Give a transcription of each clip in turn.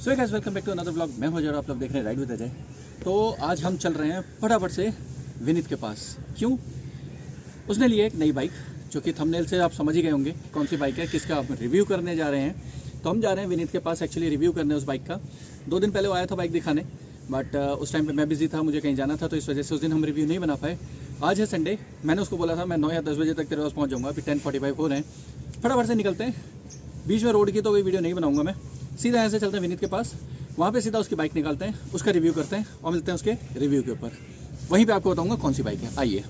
So guys welcome back to another blog. मैं हूं अजय और आप लोग देख रहे हैं राइड विद अजय। तो आज हम चल रहे हैं फटाफट से विनीत के पास। क्यों? उसने लिए एक नई बाइक, जो कि थंबनेल से आप समझ ही गए होंगे कौन सी बाइक है, किसका आप रिव्यू करने जा रहे हैं। तो हम जा रहे हैं विनीत के पास एक्चुअली रिव्यू करने उस बाइक का। 2 दिन पहले वो आया था बाइक दिखाने, बट उस टाइम पे मैं बिजी था, मुझे कहीं जाना था, तो इस वजह से उस दिन हम रिव्यू नहीं बना पाए। आज है संडे, मैंने उसको बोला था मैं 9 या 10 बजे तक तेरे पास पहुँच जाऊँगा। अभी 10:45 हो रहे हैं, फटाफट से निकलते हैं। बीच में रोड की तो कोई वीडियो नहीं बनाऊंगा मैं, सीधा यहाँ से चलते हैं विनीत के पास, वहाँ पे सीधा उसकी बाइक निकालते हैं, उसका रिव्यू करते हैं और मिलते हैं उसके रिव्यू के ऊपर। वहीं पे आपको बताऊंगा कौन सी बाइक है। आइए।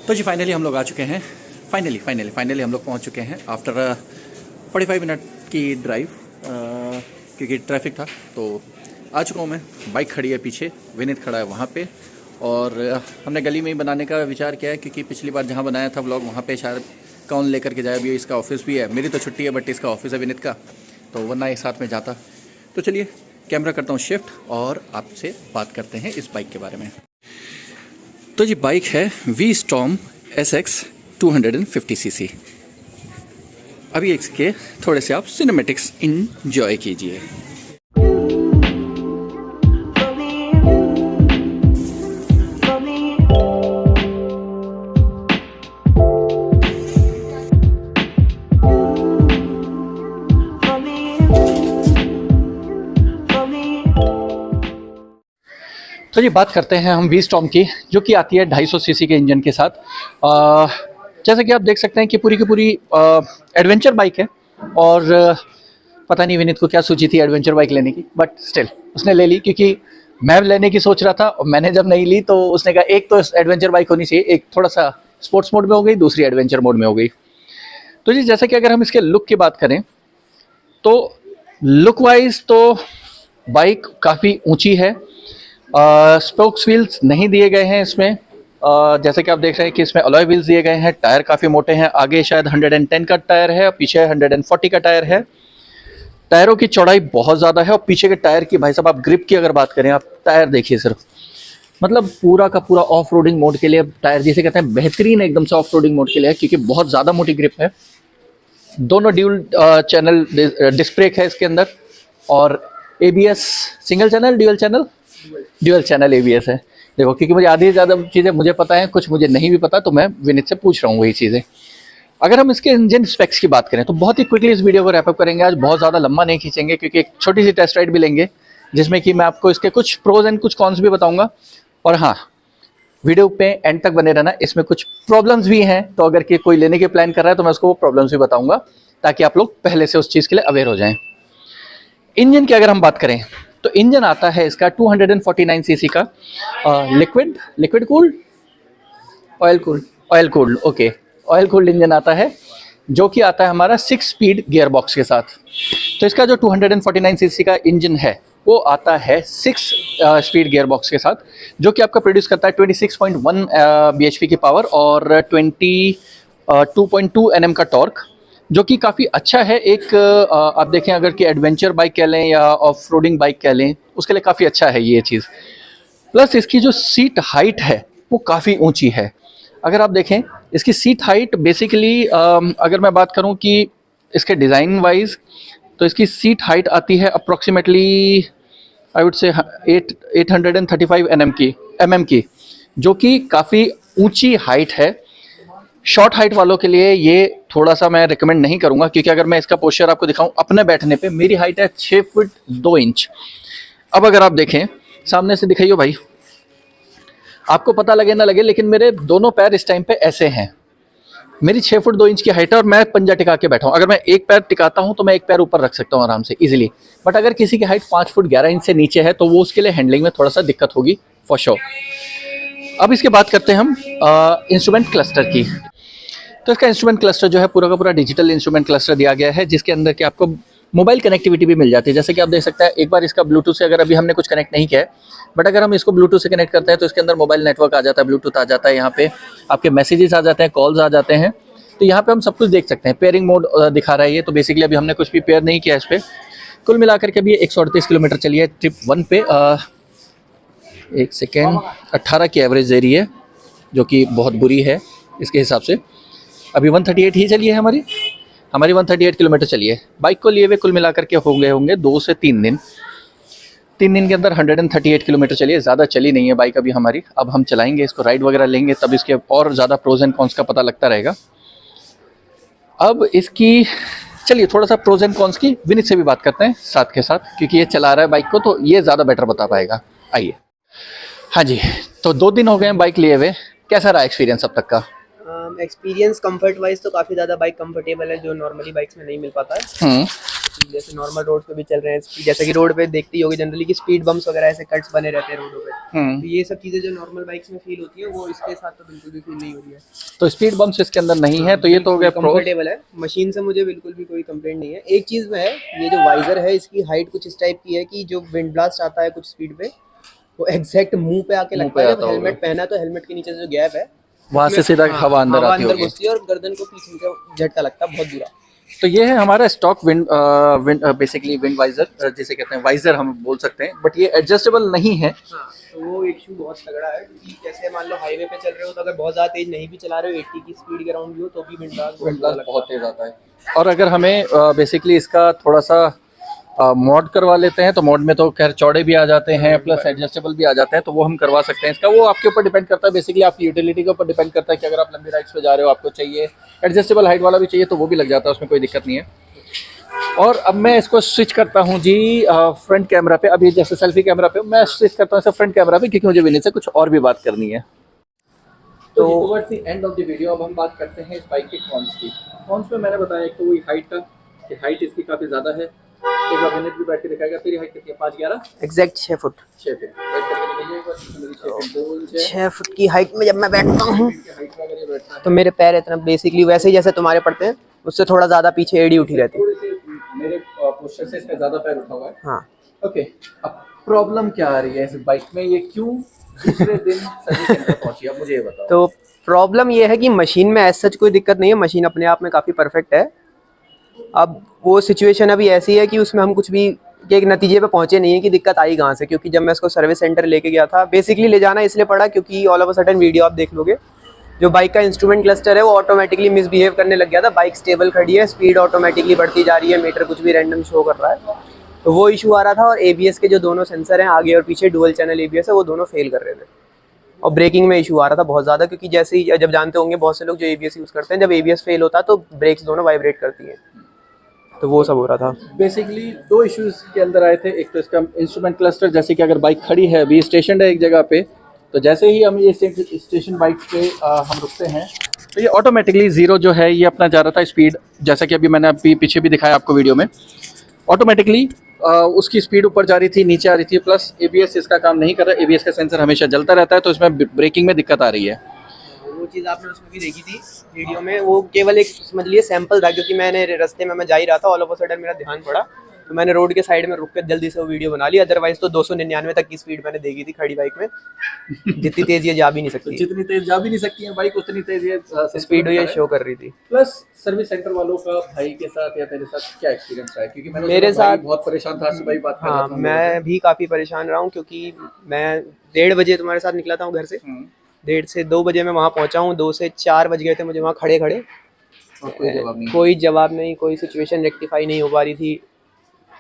तो जी फाइनली हम लोग आ चुके हैं। फाइनली हम लोग पहुंच चुके हैं आफ्टर 45 मिनट की ड्राइव, क्योंकि ट्रैफिक था। तो आ चुका हूं मैं, बाइक खड़ी है पीछे, विनीत खड़ा है वहां पे, और हमने गली में ही बनाने का विचार किया है, क्योंकि पिछली बार जहां बनाया था व्लॉग वहां पे शायद कौन लेकर के जाए। अभी इसका ऑफिस भी है, मेरी तो छुट्टी है बट इसका ऑफिस है विनीत का, तो वरना एक साथ में जाता। तो चलिए कैमरा करता हूँ शिफ्ट और आपसे बात करते हैं इस बाइक के बारे में। तो जी बाइक है V-Storm SX 250cc। अभी इसके थोड़े से आप सिनेमैटिक्स इंजॉय कीजिए। तो ये बात करते हैं हम V-Storm की, जो कि आती है 250 सीसी के इंजन के साथ। जैसे कि आप देख सकते हैं कि पूरी की पूरी एडवेंचर बाइक है, और पता नहीं विनीत को क्या सूची थी एडवेंचर बाइक लेने की, बट स्टिल उसने ले ली, क्योंकि मैं लेने की सोच रहा था और मैंने जब नहीं ली तो उसने कहा एक तो एडवेंचर बाइक होनी चाहिए, एक थोड़ा सा स्पोर्ट्स मोड में हो गई, दूसरी एडवेंचर मोड में हो गई। तो जी जैसे कि अगर हम इसके लुक की बात करें तो लुक वाइज तो बाइक काफ़ी ऊँची है। स्पोक्स व्हील्स नहीं दिए गए हैं इसमें, जैसे कि आप देख रहे हैं कि इसमें अलॉय व्हील्स दिए गए हैं। टायर काफ़ी मोटे हैं, आगे शायद 110 का टायर है, पीछे 140 का टायर है। टायरों की चौड़ाई बहुत ज़्यादा है, और पीछे के टायर की भाई साहब आप ग्रिप की अगर बात करें, आप टायर देखिए सिर्फ, मतलब पूरा का पूरा ऑफ रोडिंग मोड के लिए टायर, जिसे कहते हैं बेहतरीन एकदम से ऑफ रोडिंग मोड के लिए है, क्योंकि बहुत ज़्यादा मोटी ग्रिप है। दोनों ड्यूल चैनल डिस्क ब्रेक है इसके अंदर, और ABS single channel dual channel ABS है। देखो, क्योंकि मुझे आधी से ज़्यादा चीज़ें मुझे पता है, कुछ मुझे नहीं भी पता, तो मैं विनीत से पूछ रहा हूँ वही चीज़ें। अगर हम इसके इंजन स्पेक्स की बात करें तो बहुत ही क्विकली इस वीडियो को रैप अप करेंगे आज, बहुत ज़्यादा लंबा नहीं खींचेंगे, क्योंकि एक छोटी सी टेस्ट राइड भी लेंगे, जिसमें कि मैं आपको इसके कुछ प्रोज एंड कुछ कॉन्स भी बताऊँगा। और हाँ, वीडियो पे एंड तक बने रहना, इसमें कुछ प्रॉब्लम्स भी हैं, तो अगर कि कोई लेने के प्लान कर रहा है तो मैं उसको वो प्रॉब्लम्स भी बताऊँगा, ताकि आप लोग पहले से उस चीज़ के लिए अवेयर हो जाएँ। इंजन की अगर हम बात करें तो इंजन आता है इसका 249 सीसी का liquid cooled oil cooled okay, oil cooled engine आता है, जो कि आता है हमारा 6 स्पीड गियर बॉक्स के साथ। तो इसका जो 249 सीसी का इंजन है वो आता है 6 स्पीड गियर बॉक्स के साथ, जो कि आपका प्रोड्यूस करता है 26.1 bhp की पावर और 22.2 Nm का टॉर्क, जो कि काफ़ी अच्छा है। एक आप देखें अगर कि एडवेंचर बाइक कह लें या ऑफ रोडिंग बाइक कह लें, उसके लिए काफ़ी अच्छा है ये चीज़। प्लस इसकी जो सीट हाइट है वो काफ़ी ऊंची है। अगर आप देखें इसकी सीट हाइट बेसिकली अगर मैं बात करूं कि इसके डिज़ाइन वाइज, तो इसकी सीट हाइट आती है approximately I would say 835 mm की, जो कि काफ़ी ऊंची हाइट है। शॉर्ट हाइट वालों के लिए ये थोड़ा सा मैं रिकमेंड नहीं करूंगा, क्योंकि अगर मैं इसका पोस्चर आपको दिखाऊं अपने बैठने पे, मेरी हाइट है 6 फुट 2 इंच। अब अगर आप देखें सामने से दिखाइए भाई, आपको पता लगे ना लगे, लेकिन मेरे दोनों पैर इस टाइम पे ऐसे हैं। मेरी 6 फुट 2 इंच की हाइट है और मैं पंजा टिका के बैठा हूँ। अगर मैं एक पैर टिकाता हूँ तो मैं एक पैर ऊपर रख सकता हूँ आराम से इजीली, बट अगर किसी की हाइट 5 फुट 11 इंच से नीचे है तो वो उसके लिए हैंडलिंग में थोड़ा सा दिक्कत होगी फॉर श्योर। अब इसके बात करते हैं हम इंस्ट्रूमेंट क्लस्टर की। तो इसका इंस्ट्रूमेंट क्लस्टर जो है पूरा का पूरा डिजिटल इंस्ट्रूमेंट क्लस्टर दिया गया है, जिसके अंदर कि आपको मोबाइल कनेक्टिविटी भी मिल जाती है। जैसे कि आप देख सकते हैं, एक बार इसका ब्लूटूथ से अगर अभी हमने कुछ कनेक्ट नहीं किया है, बट अगर हम इसको ब्लूटूथ से कनेक्ट करते हैं तो इसके अंदर मोबाइल नेटवर्क आ जाता है, ब्लूटूथ आ जाता है, यहाँ पे आपके मैसेजेस आ जाते हैं, कॉल्स आ जाते हैं। तो यहाँ पे हम सब कुछ देख सकते हैं। पेयरिंग मोड दिखा रहा है ये, तो बेसिकली अभी हमने कुछ भी पेयर नहीं किया इस पर। कुल मिलाकर के अभी 138 किलोमीटर चली है ट्रिप 1 पे। एक सेकेंड, 18 की एवरेज दे रही है, जो कि बहुत बुरी है इसके हिसाब से। अभी 138 ही चली है हमारी 138 किलोमीटर चली है। बाइक को लिए हुए कुल मिलाकर के होंगे 2 से 3 दिन। 3 दिन के अंदर 138 किलोमीटर चली है, ज़्यादा चली नहीं है बाइक अभी हमारी। अब हम चलाएंगे इसको, राइड वगैरह लेंगे, तब इसके और ज़्यादा प्रोज एंड कॉन्स का पता लगता रहेगा। अब इसकी चलिए थोड़ा सा प्रोज एंड कॉन्स की विनीत से भी बात करते हैं साथ के साथ, क्योंकि ये चला रहा है बाइक को, तो ये ज़्यादा बेटर बता पाएगा। आइए। हाँ जी, तो 2 दिन हो गए हैं बाइक लिए हुए, कैसा रहा एक्सपीरियंस अब तक का? एक्सपीरियंस कंफर्ट वाइज तो काफ़ी ज़्यादा बाइक कंफर्टेबल है, जो नॉर्मली बाइक्स में नहीं मिल पाता है। जैसे नॉर्मल रोड पे भी चल रहे हैं, जैसे कि रोड पे देखती होगी जनरली कि स्पीड बम्प्स वगैरह ऐसे कट्स बने रहते हैं रोडों पे, तो ये सब चीज़ें जो नॉर्मल बाइक्स में फील होती है वो इसके साथ तो बिल्कुल भी फील नहीं हो रही है। तो स्पीड बम्प्स इसके अंदर नहीं है, तो ये तो हो गया कंफर्टेबल है। मशीन से मुझे बिल्कुल भी कोई कंप्लेंट नहीं है। एक चीज़ में है, ये जो वाइजर है इसकी हाइट कुछ इस टाइप की है कि जो विंड ब्लास्ट आता है कुछ स्पीड पे, वो एग्जैक्ट मुंह पे आके लगता है। जब हेलमेट पहना तो हेलमेट के नीचे जो गैप है वहाँ से सीधा हवा अंदर आती होगी और गर्दन को पीछे का झटका लगता है बहुत बुरा। तो ये है हमारा stock wind basically wind visor जिसे कहते हैं, वाइजर हम बोल सकते हैं, बट ये एडजस्टेबल नहीं है। तो वो इशू बहुत तगड़ा है, क्योंकि जैसे मान लो हाईवे पे चल रहे हो तो अगर बहुत ज़्यादा तेज नहीं भी चला रहे हो, 80 की स्पीड के अराउंड भी हो, तो भी विंड ब्लास्ट बहुत तेज आता है। और अगर हमें बेसिकली इसका थोड़ा सा मॉड करवा लेते हैं, तो मॉड में तो खैर चौड़े भी आ जाते हैं, प्लस एडजस्टेबल भी आ जाते हैं, तो वो हम करवा सकते हैं। इसका वो आपके ऊपर डिपेंड करता है, बेसिकली आपकी यूटिलिटी के ऊपर डिपेंड करता है कि अगर आप लंबी राइड्स पे जा रहे हो, आपको चाहिए एडजस्टेबल हाइट वाला भी चाहिए, तो वो भी लग जाता है, उसमें कोई दिक्कत नहीं है। और अब मैं इसको स्विच करता हूँ जी फ्रंट कैमरा पे। अभी जैसे सेल्फी कैमरा पे मैं स्विच करता हूँ फ्रंट कैमरा पे, क्योंकि मुझे विनीत से कुछ और भी बात करनी है। तो towards the end of the video अब हम बात करते हैं इस बाइक के कॉन्स की। कॉन्स में मैंने बताया एक तो वही हाइट का, कि हाइट इसकी काफ़ी ज़्यादा है। एक बार विनीत भी बैठ के दिखाएगा। तेरी हाइट कितनी है? 5'11" एग्जैक्ट 6 फुट। 6 फीट। बैठ करके दिखाइए एक बार। मेरी 6 फीट 2 इंच है। 6 फुट की हाइट में जब मैं बैठता हूँ हाइट में अगर ये बैठता है तो मेरे पैर इतना बेसिकली वैसे ही जैसे तुम्हारे पड़ते हैं, उससे थोड़ा ज़्यादा पीछे एड़ी उठी रहती है। थोड़ी सी मेरे पोस्चर से इसका ज़्यादा पैर उठा हुआ है। हाँ, ओके, अब प्रॉब्लम क्या आ रही है इस बाइक में? ये क्यों दूसरे दिन सर्विस सेंटर पहुंची? अब मुझे ये बताओ। तो प्रॉब्लम ये है कि मशीन में ऐसा कोई दिक्कत नहीं है, मशीन अपने आप में काफ़ी परफेक्ट है। अब वो सिचुएशन अभी ऐसी है कि उसमें हम कुछ भी के एक नतीजे पे पहुंचे नहीं है कि दिक्कत आई कहाँ से। क्योंकि जब मैं इसको सर्विस सेंटर लेके गया था, बेसिकली ले जाना इसलिए पड़ा क्योंकि all of a sudden video आप देख लोगे, जो बाइक का इंस्ट्रूमेंट क्लस्टर है वो ऑटोमेटिकली मिसबिहेव करने लग गया था। बाइक स्टेबल खड़ी है, स्पीड ऑटोमेटिकली बढ़ती जा रही है, मीटर कुछ भी रैंडम शो कर रहा है, तो वो इशू आ रहा था। और ABS के जो दोनों सेंसर हैं आगे और पीछे, डुअल चैनल ABS है, वो दोनों फेल कर रहे थे। और ब्रेकिंग में इशू आ रहा था बहुत ज़्यादा, क्योंकि जैसे ही जब जानते होंगे बहुत से लोग जो ABS यूज़ करते हैं, जब ABS फेल होता है तो ब्रेक्स दोनों वाइब्रेट करती हैं, तो वो सब हो रहा था। बेसिकली 2 इश्यूज के अंदर आए थे। एक तो इसका इंस्ट्रूमेंट क्लस्टर, जैसे कि अगर बाइक खड़ी है अभी स्टेशन है एक जगह पे, तो जैसे ही हम ये स्टेशन बाइक पे हम रुकते हैं तो ये ऑटोमेटिकली ज़ीरो जो है ये अपना जा रहा था स्पीड, जैसा कि अभी मैंने अभी पीछे भी दिखाया आपको वीडियो में। ऑटोमेटिकली उसकी स्पीड ऊपर जा रही थी, नीचे आ रही थी, प्लस ABS इसका काम नहीं कर रहा। ABS का सेंसर हमेशा जलता रहता है, तो इसमें ब्रेकिंग में दिक्कत आ रही है। वो चीज़ आपने उसमें भी देखी थी वीडियो में, वो केवल एक समझ लिए सैंपल था, क्योंकि मैंने रास्ते में मैं जा ही रहा था, ऑल ऑफ अ सडन मेरा ध्यान पड़ा तो मैंने रोड के साइड में रुक कर जल्दी से वो वीडियो बना ली। अदरवाइज तो 299 तक की स्पीड मैंने देखी थी खड़ी बाइक में, जितनी तेज ये जा भी नहीं सकती, जितनी तेज जा भी नहीं सकती है बाइक उतनी तेज ये स्पीड ये शो कर रही थी। प्लस सर्विस सेंटर वालों का भाई के साथ या तेरे साथ क्या एक्सपीरियंस रहा है? क्योंकि मैंने मेरे सुना भाई साथ बहुत परेशान था, सुबह ही बात कर रहा हाँ, था मैं भी काफ़ी परेशान रहा हूँ, क्योंकि मैं 1:30 बजे तुम्हारे साथ निकला था हूँ घर से, 1:30 से 2 बजे मैं वहाँ पहुँचा हूँ, 2 से 4 बज गए थे मुझे वहाँ खड़े खड़े, कोई जवाब नहीं, कोई सिचुएशन रेक्टिफाई नहीं हो पा रही थी।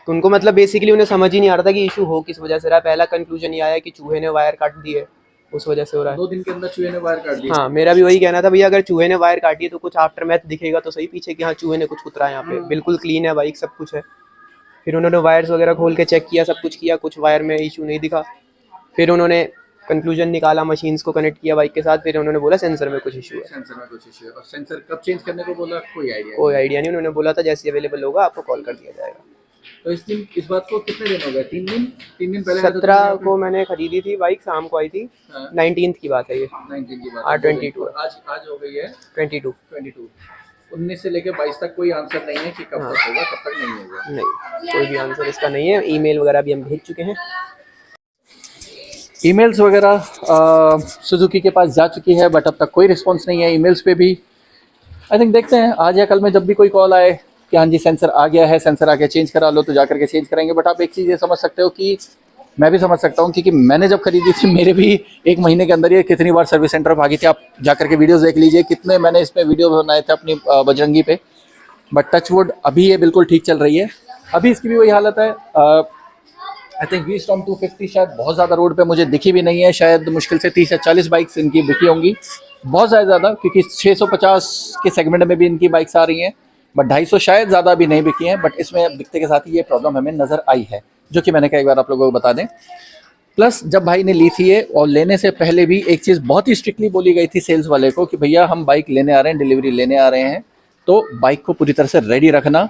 तो उनको मतलब बेसिकली उन्हें समझ ही नहीं आ रहा था कि इशू हो किस वजह से रहा है। पहला कंक्लूजन ये आया कि चूहे ने वायर काट दी है, उस वजह से हो रहा है। 2 दिन के अंदर चूहे ने वायर काट दिया। हाँ, मेरा भी वही कहना था, भैया अगर चूहे ने वायर काटी है तो कुछ आफ्टर मैथ दिखेगा तो सही पीछे कि हाँ चूहे ने कुछ कुतरा है यहाँ पे। बिल्कुल क्लीन है बाइक, सब कुछ है। फिर उन्होंने वायर्स वगैरह खोल के चेक किया, सब कुछ किया, कुछ वायर में इशू नहीं दिखा। फिर उन्होंने कंक्लूजन निकाला, मशीन्स को कनेक्ट किया बाइक के साथ, फिर उन्होंने बोला सेंसर में कुछ इशू है। सेंसर में कुछ इशू है। और सेंसर कब चेंज करने को बोला? कोई आइडिया नहीं। उन्होंने बोला था जैसे अवेलेबल होगा आपको कॉल कर दिया जाएगा। तो इस बात को कितने दिन हो गए? 3 दिन पहले 17 को मैंने खरीदी थी बाइक, शाम को आई थी। 19th की बात है ये, 19 की बात। 22 आज हो गई है 22। 19 से लेके 22 तक कोई आंसर नहीं है कि कब तक होगा, कब तक नहीं होगा। नहीं, कोई भी आंसर इसका नहीं है। ईमेल वगैरह भी हम भेज चुके हैं। ईमेल्स वगैरह सुजुकी के पास जा चुकी है, बट अब तक कोई रिस्पांस नहीं है ईमेल्स पे भी। आई थिंक देखते हैं आज या कल में जब भी कोई कॉल आए कि हाँ जी सेंसर आ गया है, सेंसर आ गया, चेंज करा लो, तो जा करके चेंज कराएंगे। बट आप एक चीज़ ये समझ सकते हो कि मैं भी समझ सकता हूँ, क्योंकि मैंने जब खरीदी थी मेरे भी 1 महीने के अंदर ये कितनी बार सर्विस सेंटर भागी थी। आप जा करके वीडियोस देख लीजिए, कितने मैंने इसमें वीडियो बनाए थे अपनी बजरंगी पे। बट टचवुड अभी ये बिल्कुल ठीक चल रही है। अभी इसकी भी वही हालत है। आई थिंक V-Storm 250 शायद बहुत ज़्यादा रोड पे मुझे दिखी भी नहीं है। शायद मुश्किल से 30 या 40 बाइक्स इनकी बिकी होंगी, बहुत ज़्यादा, क्योंकि 650 के सेगमेंट में भी इनकी बाइक्स आ रही हैं, बट 250 शायद ज़्यादा भी नहीं बिकी हैं। बट इसमें बिकते के साथ ही ये प्रॉब्लम हमें नज़र आई है, जो कि मैंने कई बार आप लोगों को बता दें। प्लस जब भाई ने ली थी ये, और लेने से पहले भी एक चीज़ बहुत ही स्ट्रिक्टली बोली गई थी सेल्स वाले को कि भैया हम बाइक लेने आ रहे हैं, डिलीवरी लेने आ रहे हैं, तो बाइक को पूरी तरह से रेडी रखना,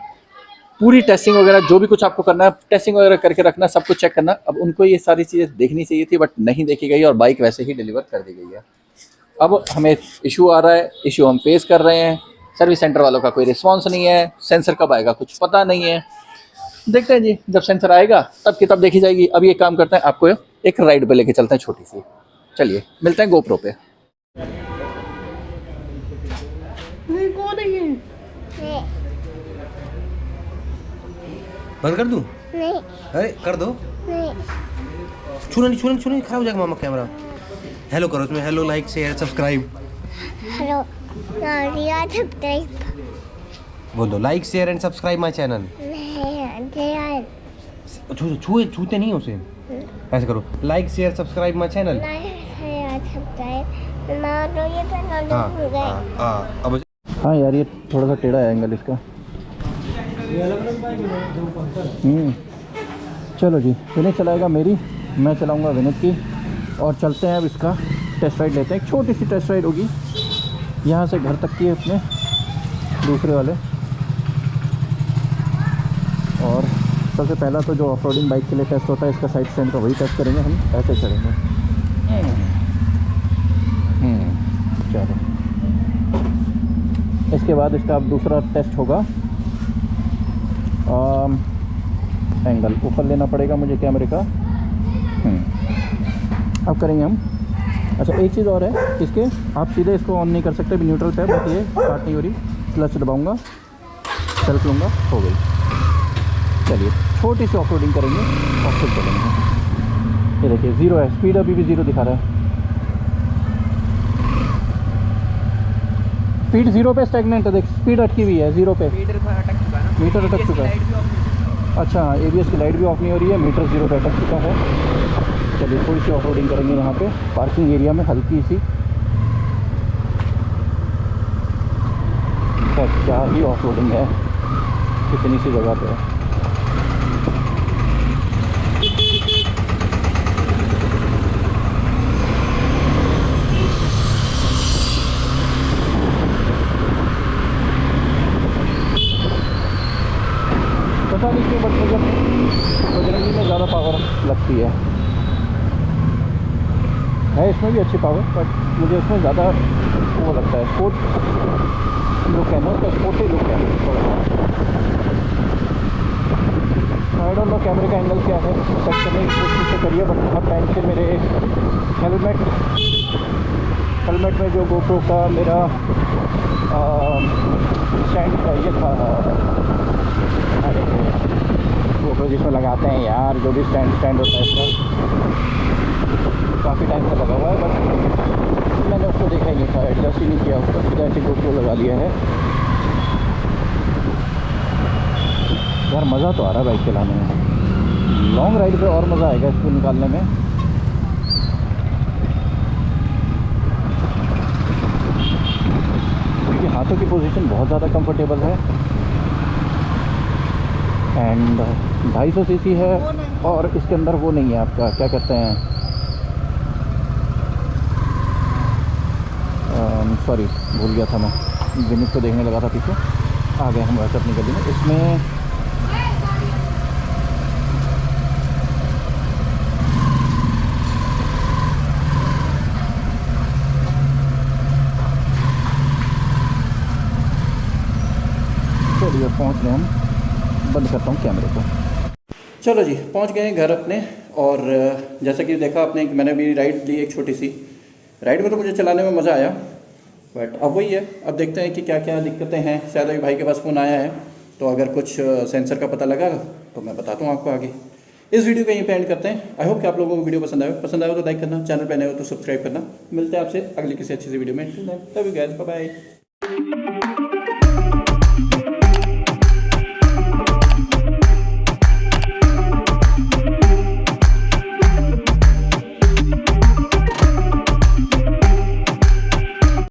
पूरी टेस्टिंग वगैरह जो भी कुछ आपको करना है टेस्टिंग वगैरह करके रखना, सब कुछ चेक करना। अब उनको ये सारी चीज़ें देखनी चाहिए थी, बट नहीं देखी गई और बाइक वैसे ही डिलीवर कर दी गई है। अब हमें इशू आ रहा है, इशू हम फेस कर रहे हैं, सर्विस सेंटर वालों का कोई रिस्पांस नहीं है, सेंसर कब आएगा कुछ पता नहीं है। देखते हैं जी, जब सेंसर आएगा तब की तब देखी जाएगी। अब ये काम करते हैं, आपको एक राइड पे लेके चलते हैं छोटी सी। चलिए मिलते हैं GoPro पे। बंद कर दूं? नहीं अरे कर दो। नहीं छूना नहीं, खराब हो जाएगा मामा कैमरा। हेलो करो उसमें, hello, like, share, subscribe. Hello नारिया सब्सक्राइब बोल दो, like, share and subscribe my channel. नहीं छूते नहीं उसे, ऐसे करो, like, share, subscribe my channel. Subscribe ना तो ये तो ना हो गए। अब हाँ यार, ये थोड़ा सा टेढ़ा है एंगल इसका। चलो जी, विनीत चलाएगा मेरी, मैं चलाऊंगा विनीत की, और चलते हैं अब इसका टेस्ट राइड लेते हैं। एक छोटी सी टेस्ट राइड होगी, यहाँ से घर तक की है अपने दूसरे वाले। और सबसे पहला तो जो ऑफ रोडिंग बाइक के लिए टेस्ट होता है, इसका साइड स्टैंड का वही टेस्ट करेंगे हम, ऐसे चलेंगे। चलो, इसके बाद इसका अब दूसरा टेस्ट होगा। एंगल ऊपर लेना पड़ेगा मुझे कैमरे का। अब करेंगे हम। अच्छा, एक चीज़ और है इसके, आप सीधे इसको ऑन नहीं कर सकते, भी न्यूट्रल पे है, बट ये स्टार्ट नहीं हो रही। क्लच दबाऊंगा, सेल्फ लूँगा, हो गई। चलिए छोटी सी ऑफ रोडिंग करेंगे और फिर चलेंगे। ये देखिए 0 है, स्पीड अभी भी 0 दिखा रहा है। स्पीड 0 पे स्टैग्नेंट है, देख स्पीड अटकी हुई है 0 पे। मीटर अटक चुका है। अच्छा, ABS की लाइट भी ऑफ नहीं हो रही है, मीटर 0 पे अटक चुका है। चलिए थोड़ी सी ऑफ रोडिंग करेंगे यहाँ पे पार्किंग एरिया में, हल्की सी। क्या ही ऑफ रोडिंग है, कितनी सी जगह पे है। पता नहीं क्यों, बट मतलब बजरंगी में ज़्यादा पावर लगती है इसमें भी अच्छी पावर, बट मुझे उसमें ज़्यादा वो लगता है स्पोर्ट लुक है ना, उसका स्पोर्टी लुक है थोड़ा सा। आई डोंट नो कैमरे का एंगल क्या है, सेट करने की कोशिश तो करिए, बट हर टाइम से मेरे हेलमेट में जो गोप्रो का मेरा स्टैंड ये था, अरे गोप्रो जिसमें लगाते हैं यार, जो भी स्टैंड होता है इसका, काफ़ी टाइम से लगा हुआ है, बट मैंने उसको देखा ही नहीं था, एडजस्ट ही नहीं किया उसको, सीधा ऐसे गोप्रो लगा लिया है। यार मज़ा तो आ रहा है बाइक चलाने में, लॉन्ग राइड पे और मज़ा आएगा इसको निकालने में। क्योंकि हाथों की पोजीशन बहुत ज़्यादा कंफर्टेबल है, एंड 250 सीसी है, और इसके अंदर वो नहीं है आपका, क्या कहते हैं, सॉरी भूल गया था मैं, लिमिट को देखने लगा था पीछे, आ गए हम वैसे अपनी गली में। इसमें चलिए पहुँच गए हम, बंद करता हूँ कैमरे को। चलो जी पहुँच गए घर अपने, और जैसा कि देखा आपने, मैंने भी राइड ली एक छोटी सी राइड में, तो मुझे चलाने में मज़ा आया, बट अब वही है, अब देखते हैं कि क्या क्या दिक्कतें हैं। शायद अभी भाई के पास फ़ोन आया है, तो अगर कुछ सेंसर का पता लगा तो मैं बताता हूँ आपको आगे। इस वीडियो को यहीं पे एंड करते हैं। आई होप कि आप लोगों को वीडियो पसंद आया तो लाइक करना, चैनल पे नए हो तो सब्सक्राइब करना। मिलते हैं आपसे अगली किसी अच्छी सी वीडियो में। Love you guys, bye bye.